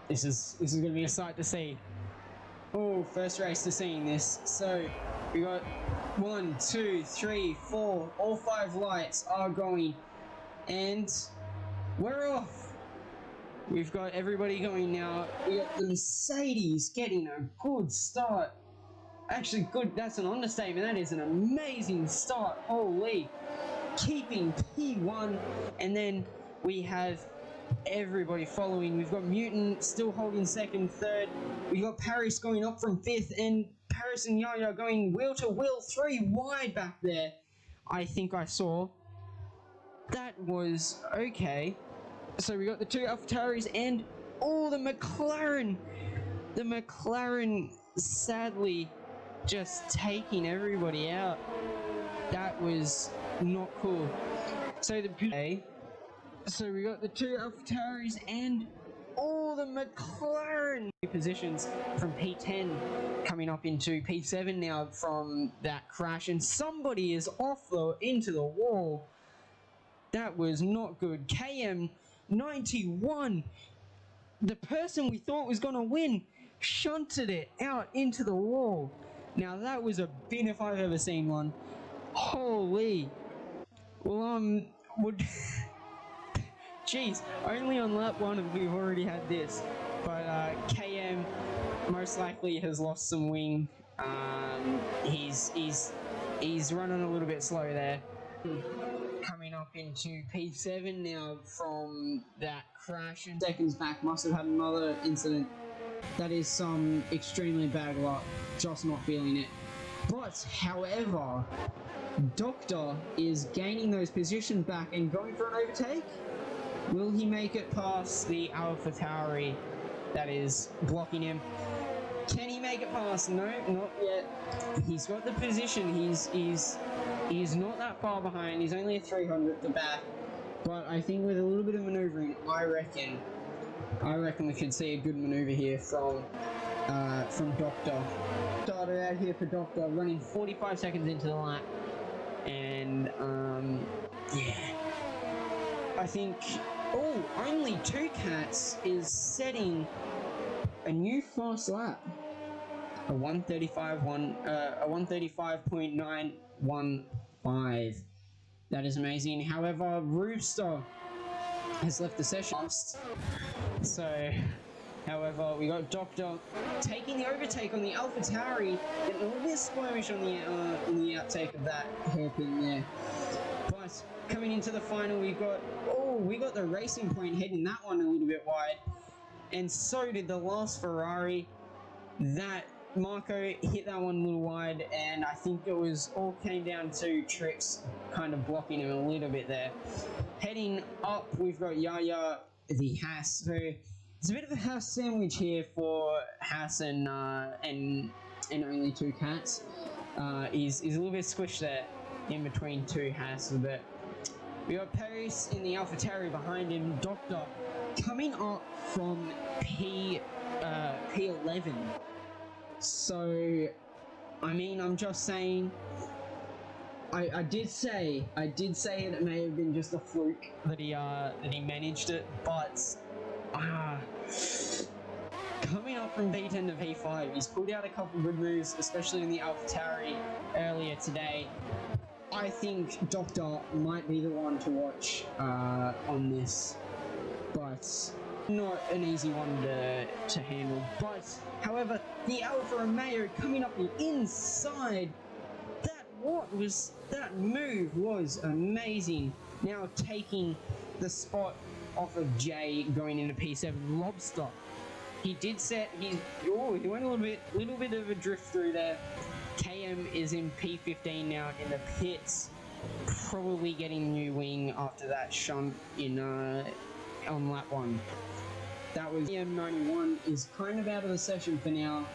This is going to be a sight to see. Oh, first race to seeing this. So we got 1, 2, 3, 4, all 5 lights are going, and we're off. We've got everybody going now. We got the Mercedes getting a good start. Actually, good, that's an understatement. That is an amazing start. Holy. Keeping P1, and then we have everybody following. We've got Mutant still holding second, third. We got Paris going up from 5th, and Paris and Yaya going wheel to wheel, 3 wide back there. I think I saw. That was okay. So we got the 2 AlphaTauris and the McLaren. The McLaren sadly just taking everybody out. That was not cool. So so we got the 2 AlphaTauris and the McLaren positions from P10 coming up into P7 now from that crash, and somebody is off into the wall. That was not good. KM91, the person we thought was going to win, shunted it out into the wall. Now that was a bin if I've ever seen one. Holy. Well, jeez, only on lap 1 we've already had this. But KM most likely has lost some wing. He's running a little bit slow there. Coming up into P7 now from that crash, and seconds back must have had another incident. That is some extremely bad luck, just not feeling it. But however, Doctor is gaining those positions back and going for an overtake. Will he make it past the AlphaTauri that is blocking him? Can he make it past? No, not yet. He's got the position. He's not that far behind. He's only a 300th the back. But I think with a little bit of maneuvering, I reckon we could see a good maneuver here from Doctor. Started out here for Doctor, running 45 seconds into the lap, and yeah, I think only 2 cats is setting a new fast lap. A 135.915. That is amazing. However, Rooster has left the session. So, however, we got Doctor taking the overtake on the AlphaTauri, and a little bit squirmish on the outtake of that hairpin there. But coming into the final, we got the Racing Point heading that one a little bit wide, and so did the last Ferrari. That Marco hit that one a little wide, and I think it was all came down to Trix kind of blocking him a little bit there. Heading up, we've got Yaya, the Haas. So it's a bit of a Haas sandwich here for Haas and only 2 cats. He's a little bit squished there in between 2 Haas, but we got Paris in the AlphaTauri behind him. Doctor coming up from P11. So, I mean, I'm just saying, I did say it may have been just a fluke that he managed it, but coming up from P10 to P5, he's pulled out a couple good moves, especially in the AlphaTauri earlier today. I think Doctor might be the one to watch on this, but not an easy one to handle. But, however, the Alfa Romeo coming up the inside, that move was amazing. Now taking the spot off of Jay going into P7. Lobster, he did set, he went a little bit of a drift through there. KM is in P15 now in the pits, probably getting a new wing after that shunt in on lap 1. That was KM91 is kind of out of the session for now.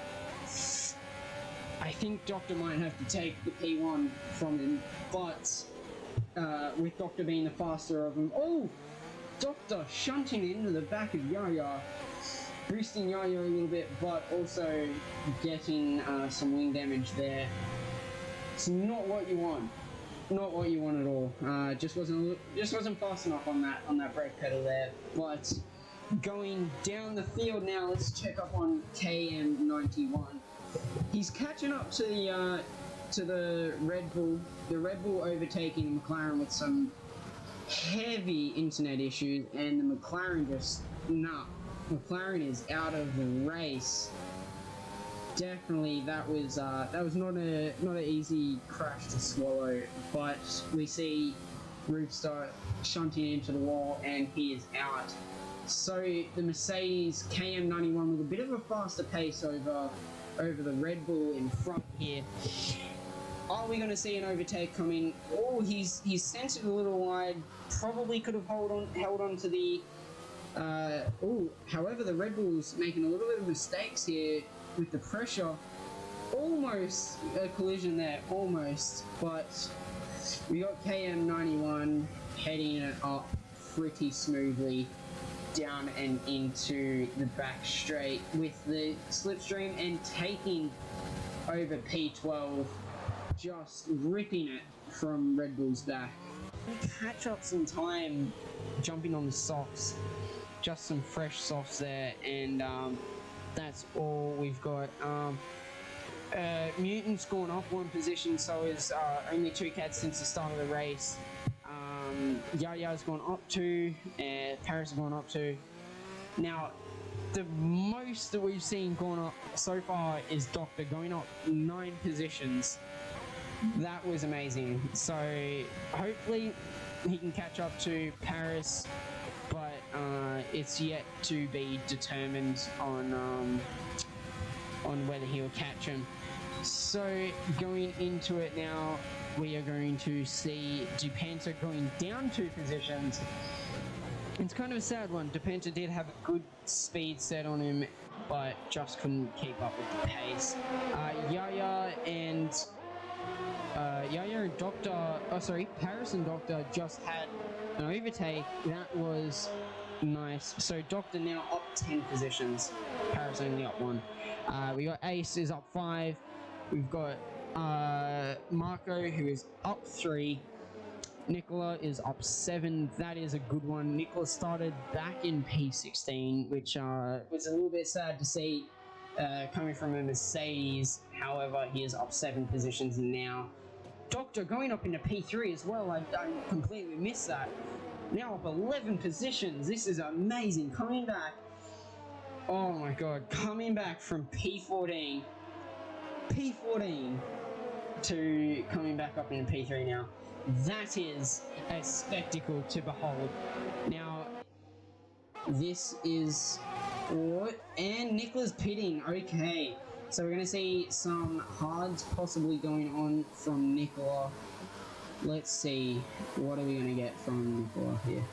I think Doctor might have to take the P1 from him, but with Doctor being the faster of them. Doctor shunting into the back of Yaya, boosting Yaya a little bit, but also getting some wing damage there. It's not what you want. Not what you want at all. Just wasn't fast enough on that brake pedal there. But going down the field now. Let's check up on KM91. He's catching up to the Red Bull. The Red Bull overtaking McLaren with some heavy internet issues, and the McLaren just McLaren is out of the race. Definitely, that was not an easy crash to swallow. But we see Rooster shunting into the wall, and he is out. So the Mercedes KM91 with a bit of a faster pace over the Red Bull in front here. Are we going to see an overtake coming? Oh, he's sent it a little wide. Probably could have held on to the. However, the Red Bull's making a little bit of mistakes here with the pressure. Almost a collision there, almost. But we got KM91 heading it up pretty smoothly down and into the back straight with the slipstream and taking over P12, just ripping it from Red Bull's back. Catch up some time jumping on the softs, just some fresh softs there, and that's all we've got. Mutant's gone up one position, so is only 2 cats since the start of the race. Yaya's gone up 2, and Paris has gone up 2. Now, the most that we've seen gone up so far is Doctor going up 9 positions. That was amazing. So hopefully he can catch up to Paris, but it's yet to be determined on whether he'll catch him. So going into it now, we are going to see Dupanta going down 2 positions. It's kind of a sad one. Dupanta did have a good speed set on him, but just couldn't keep up with the pace. Yaya and Paris and Doctor just had an overtake. That was nice. So Doctor now up 10 positions. Paris only up 1. We got Ace is up 5. We've got Marco, who is up 3. Nicola is up 7. That is a good one. Nicola started back in P16, which was a little bit sad to see coming from a Mercedes. However, he is up 7 positions now. Doctor going up into P3 as well. I completely missed that. Now up 11 positions. This is amazing. Coming back. Oh my god. Coming back from P14 to coming back up into P3 now. That is a spectacle to behold. Now, this is what? And Nicola's pitting. Okay. So we're going to see some hards possibly going on from Nicola. Let's see. What are we going to get from Nicola here?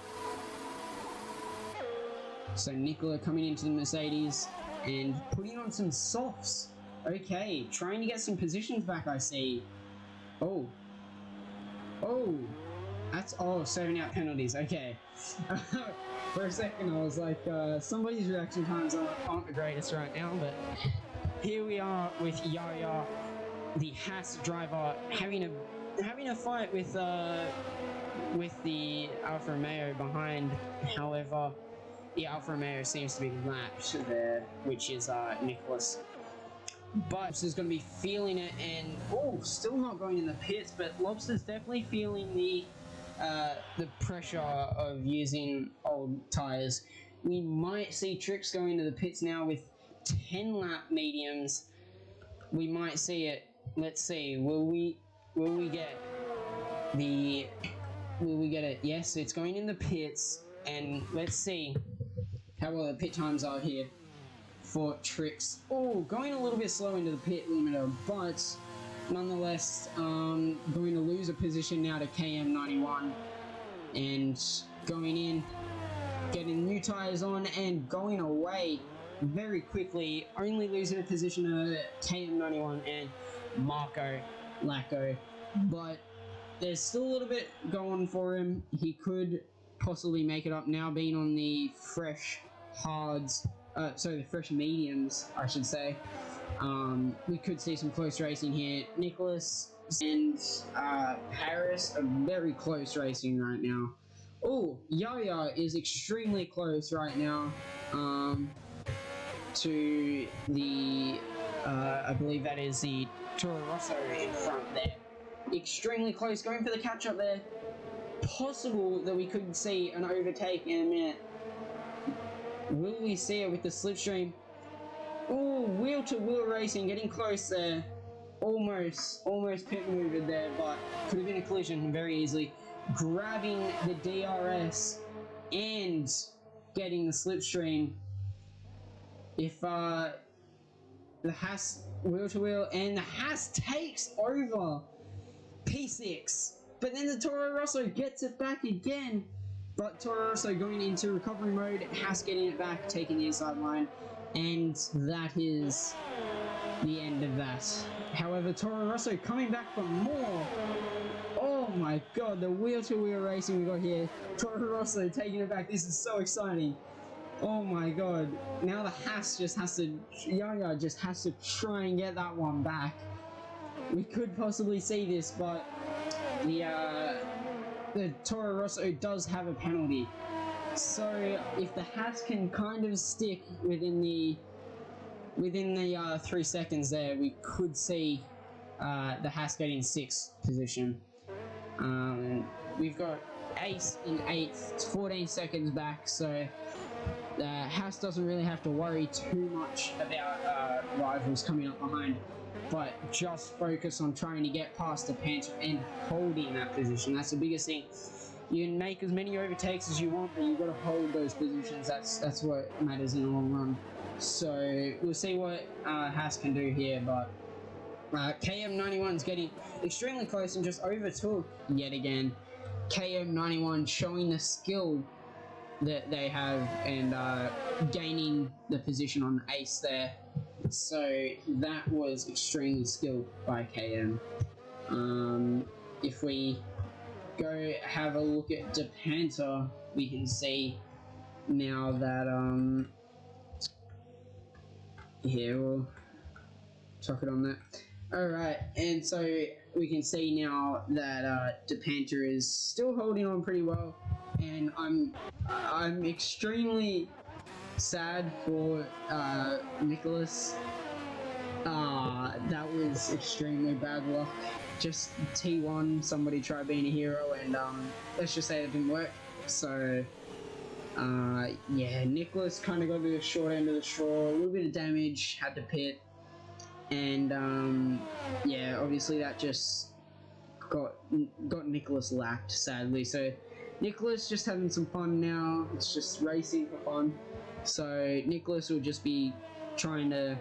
So Nicola coming into the Mercedes and putting on some softs. Okay. Trying to get some positions back, I see. Oh. That's 7 out penalties. Okay. For a second I was like, somebody's reaction times aren't the greatest right now, but here we are with Yaya, the Haas driver, having a fight with the Alfa Romeo behind. However, the Alfa Romeo seems to be lapped there, which is Nicholas. But is going to be feeling it, and still not going in the pits, but Lobster's definitely feeling the pressure of using old tires. We might see Trix go into the pits now with 10 lap mediums. We might see it. Let's see. Will we get it? Yes, it's going in the pits, and let's see how well the pit times are here for Trix. Going a little bit slow into the pit limiter, but nonetheless, going to lose a position now to KM91, and going in, getting new tires on, and going away very quickly, only losing a position to KM91 and Marco Lacco. But there's still a little bit going for him. He could possibly make it up now, being on the fresh hards. The fresh mediums, I should say. We could see some close racing here. Nicholas and Paris are very close racing right now. Oh, Yaya is extremely close right now to the, I believe that is the Toro Rosso in front there. Extremely close, going for the catch up there. Possible that we could see an overtake in a minute. Will we see it with the slipstream? Oh, wheel to wheel racing, getting close there. Almost pit movered there, but could have been a collision very easily. Grabbing the DRS and getting the slipstream. If the Haas wheel to wheel, and the Haas takes over P6, but then the Toro Rosso gets it back again. But Toro Rosso going into recovery mode, Haas getting it back, taking the inside line, and that is the end of that. However, Toro Rosso coming back for more. Oh my god, the wheel-to-wheel racing we got here. Toro Rosso taking it back. This is so exciting. Oh my god. Now the Haas just has to, Yaya just has to try and get that one back. We could possibly see this, but the Toro Rosso does have a penalty. So if the Haas can kind of stick within the 3 seconds there, we could see the Haas getting 6th position. We've got Ace in 8th, it's 14 seconds back, so the Haas doesn't really have to worry too much about rivals coming up behind, but just focus on trying to get past the Panther and holding that position. That's the biggest thing. You can make as many overtakes as you want, but you've got to hold those positions. That's what matters in the long run. So we'll see what Haas can do here, but KM91's getting extremely close and just overtook yet again. KM91 showing the skill that they have and gaining the position on Ace there. So that was extremely skilled by KM. If we go have a look at DePanta, we can see now that here we'll chuck it on that. Alright, and so we can see now that DePanta is still holding on pretty well, and I'm extremely sad for Nicholas. That was extremely bad luck. Just T1, somebody tried being a hero, and let's just say it didn't work. So yeah, Nicholas kind of got to the short end of the straw, a little bit of damage, had to pit, and yeah, obviously that just got Nicholas lapped, sadly. So Nicholas just having some fun now. It's just racing for fun. So Nicholas will just be trying to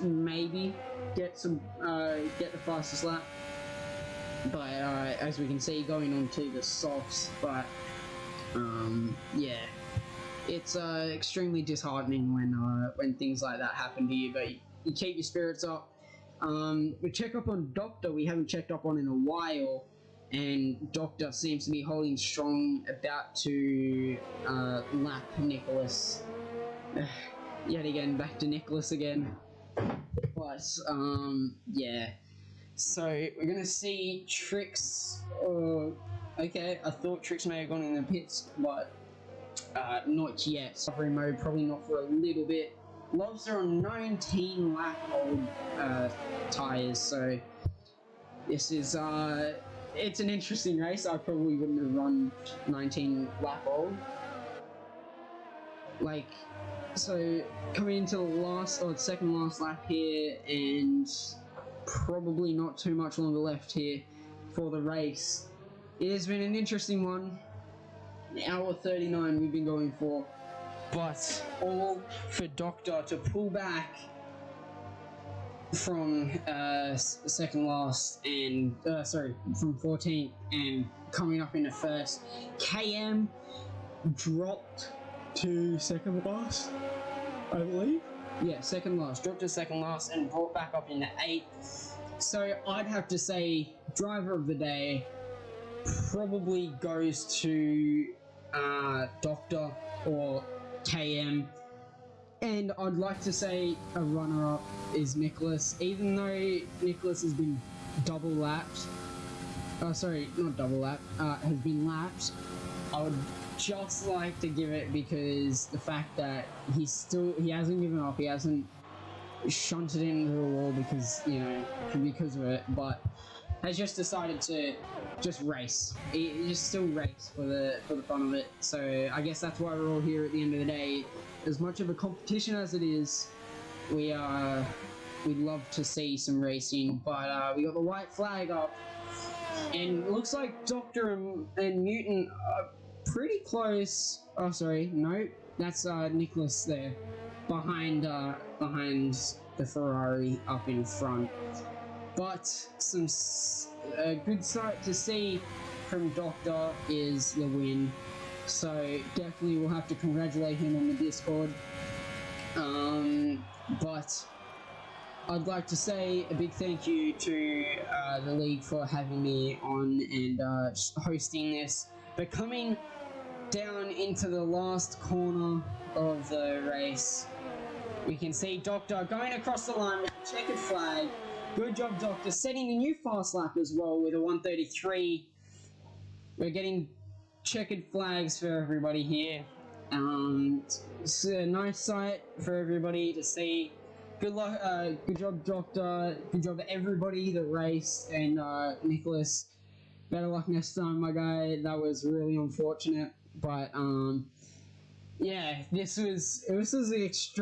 maybe get the fastest lap. But as we can see, going on to the softs. But yeah, it's extremely disheartening when things like that happen to you. But you keep your spirits up. We check up on Doctor. We haven't checked up on in a while, and Doctor seems to be holding strong, about to lap Nicholas. Yet again, back to Nicholas again. But yeah. So we're gonna see Trix. Okay, I thought Trix may have gone in the pits, but not yet. Suffering mode, probably not for a little bit. Lobster on 19 lap old tires, so this is it's an interesting race. I probably wouldn't have run 19 lap old. Like, so coming into the last or second last lap here, and probably not too much longer left here for the race. It has been an interesting one. An hour 39 we've been going for, but all for Doctor to pull back from second last and from 14th and coming up into first. KM dropped to second last, I believe. Yeah, second last. Dropped to second last and brought back up into 8th. So I'd have to say driver of the day probably goes to Doctor or KM. And I'd like to say a runner-up is Nicholas, even though Nicholas has been double lapped. Sorry, not double lapped, has been lapped. I would just like to give it because the fact that he hasn't given up, he hasn't shunted into the wall because of it, but has just decided to just race. He just still race for the fun of it. So I guess that's why we're all here at the end of the day. As much of a competition as it is, we'd love to see some racing, but we got the white flag up, and it looks like Doctor and Mutant are pretty close. Oh, sorry, no, that's Nicholas there, behind the Ferrari up in front. But a good sight to see from Doctor is the win. So definitely we'll have to congratulate him on the Discord. But I'd like to say a big thank you to the league for having me on and hosting this. But coming down into the last corner of the race, we can see Doctor going across the line with a checkered flag. Good job, Doctor, setting a new fast lap as well with a 1:33. We're getting checkered flags for everybody here. It's a nice sight for everybody to see. Good luck, good job, Doctor. Good job, everybody that raced, and Nicholas. Better luck next time, my guy. That was really unfortunate, but yeah, this was the extreme.